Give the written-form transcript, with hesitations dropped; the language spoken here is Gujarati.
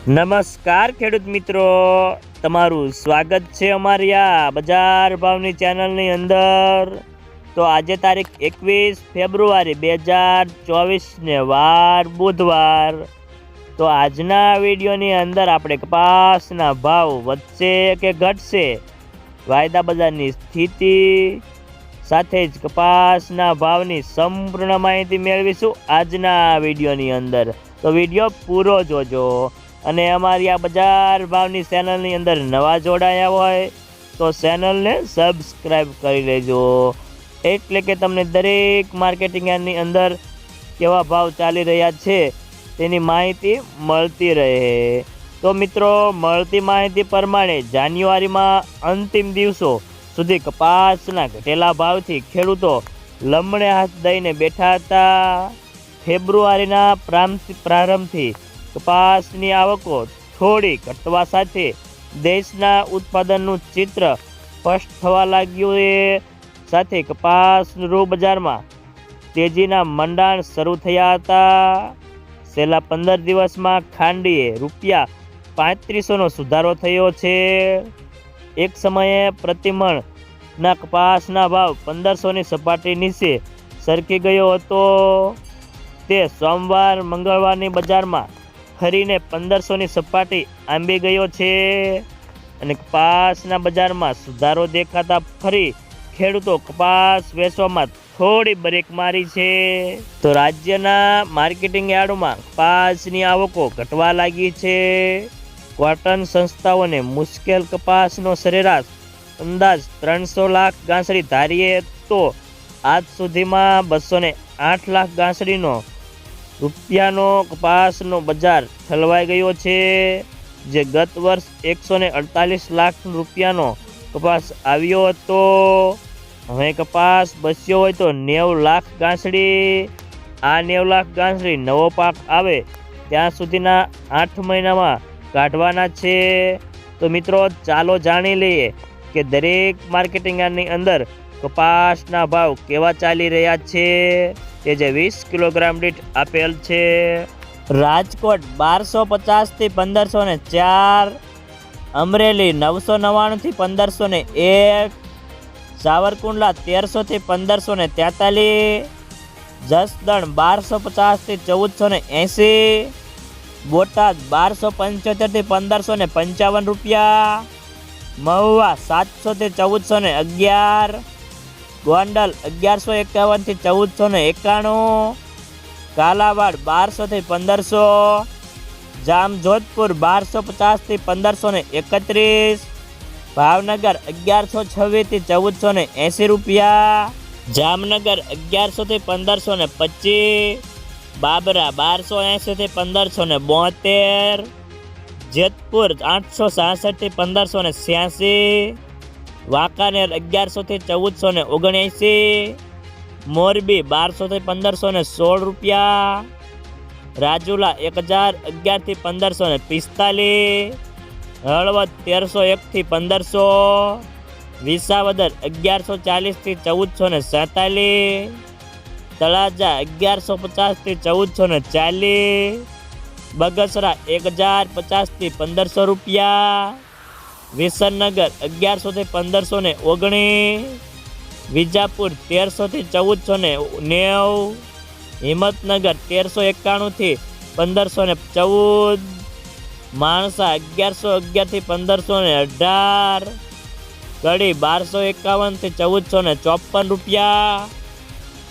નમસ્કાર ખેડૂત મિત્રો, તમારું સ્વાગત છે અમારી આ બજાર ભાવની ચેનલની અંદર। તો આજે તારીખ 21 ફેબ્રુઆરી 2024 ને વાર બુધવાર। તો આજના વિડીયોની અંદર આપણે કપાસના ભાવ વધશે કે ઘટશે, વાયદા બજારની સ્થિતિ સાથે જ કપાસના ભાવની સંપૂર્ણ માહિતી મેળવીશું આજના વિડીયોની અંદર। તો વિડીયો પૂરો જોજો અને અમારી આ બજાર ભાવની ચેનલની અંદર નવા જોડાયા હોય તો ચેનલને સબસ્ક્રાઈબ કરી લેજો, એટલે કે તમને દરેક માર્કેટિંગ યાર્ડની અંદર કેવા ભાવ ચાલી રહ્યા છે તેની માહિતી મળતી રહે। તો મિત્રો, મળતી માહિતી પ્રમાણે જાન્યુઆરીમાં અંતિમ દિવસો સુધી કપાસના ઘટેલા ભાવથી ખેડૂતો લમણે હાથ દઈને બેઠા હતા। ફેબ્રુઆરીના પ્રારંભથી કપાસની આવકો થોડી ઘટવા સાથે દેશના ઉત્પાદનનું ચિત્ર સ્પષ્ટ થવા લાગ્યું। એ સાથે કપાસનું બજારમાં તેજીના મંડાણ શરૂ થયા હતા। છેલ્લા 15 દિવસમાં ખાંડીએ ₹3500નો સુધારો થયો છે। એક સમયે પ્રતિમણના કપાસના ભાવ 1500ની સપાટી નીચે સરકી ગયો હતો, તે સોમવાર મંગળવારની બજારમાં ફરીને 1500ની સપાટી આંબી ગયો છે અને કપાસના બજારમાં સુધારો દેખાતા ફરી ખેડૂતો કપાસ વેચવામાં થોડી બ્રેક મારી છે। તો રાજ્યના માર્કેટિંગ યાર્ડોમાં કપાસની આવકો ઘટવા લાગી છે। કોટન સંસ્થાઓને મુશ્કેલ કપાસનો સરેરાશ અંદાજ 300 લાખ ગાંસડી ધારીએ તો આજ સુધીમાં 208 લાખ ગાંસડીનો રૂપિયાનો કપાસનો બજાર ઠલવાઈ ગયો છે, જે ગત વર્ષ 148 લાખ રૂપિયાનો કપાસ આવ્યો હતો। હવે કપાસ બચ્યો હોય તો 90 લાખ ગાંસડી। આ 90 લાખ ગાંસડી નવો પાક આવે ત્યાં સુધીના 8 મહિનામાં કાઢવાના છે। તો મિત્રો, ચાલો જાણી લઈએ કે દરેક માર્કેટિંગ યાર્ડની અંદર કપાસના ભાવ કેવા ચાલી રહ્યા છે, કે જે 20 કિલોગ્રામ દીઠ આપેલ છે। રાજકોટ 1250 થી 1504, અમરેલી 999 થી 1501, સાવરકુંડલા 1300 થી 1543, જસદણ 1250 થી 1480, બોટાદ 1275 થી 1555 રૂપિયા, મહુવા 700 થી 1411, ગોંડલ 1151 થી 1491, કાલાવાડ 1200 થી 1500, જામજોધપુર 1250 થી 1531, ભાવનગર 1126 થી 1480 રૂપિયા, જામનગર 1100 થી 1525, બાબરા 1280 થી 1572, જેતપુર 866 થી 1586, વાંકાનેર 1100 થી 1479, મોરબી 1200 થી 1516 રૂપિયા, રાજુલા 1011 થી 1545, હળવદ 1301 થી 1500, વિસાવદર 1140 થી 1447, તળાજા 1150 થી 1440, બગસરા 1050 થી 1500 રૂપિયા, વિસનગર 1100 થી 1519, વિજાપુર 1300 થી 1490, હિંમતનગર 1391 થી 1514, માણસા 1111 થી 1518, કડી 1251 થી 1454 રૂપિયા,